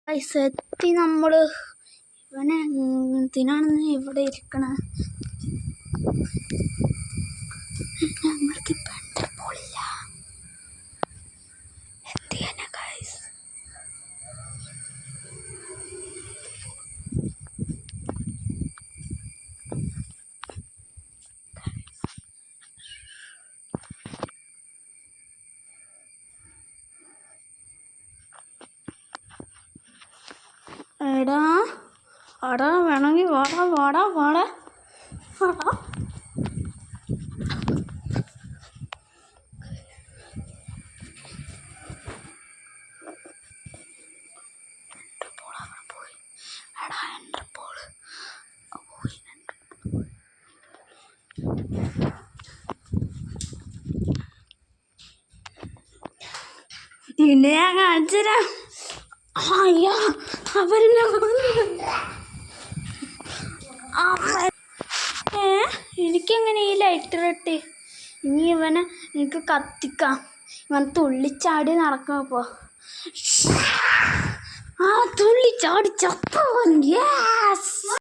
എത്തി നമ്മൾ. ഇവനെ എന്തിനാണ് ഇവിടെ ഇരിക്കണ? ഞങ്ങൾക്ക് പോളില്ല. എന്ത് ചെയ്യാനാ ഗൈസ്? എടാ അടാ വേണമെങ്കിൽ വാടാ വാടാ വാടാ വാടാ. പിന്നെ ഞാൻ കാണിച്ചുതരാം. അയ്യോ അവരെന്നെ എനിക്കെങ്ങനെ ഈ ലൈറ്റർ ഇട്ട് ഇനി ഇവനെ എനിക്ക് കത്തിക്കാം. ഇവൻ തുള്ളിച്ചാടി നടക്കും. ഇപ്പോൾ തുള്ളിച്ചാടി ചത്തവൻ. യെസ്.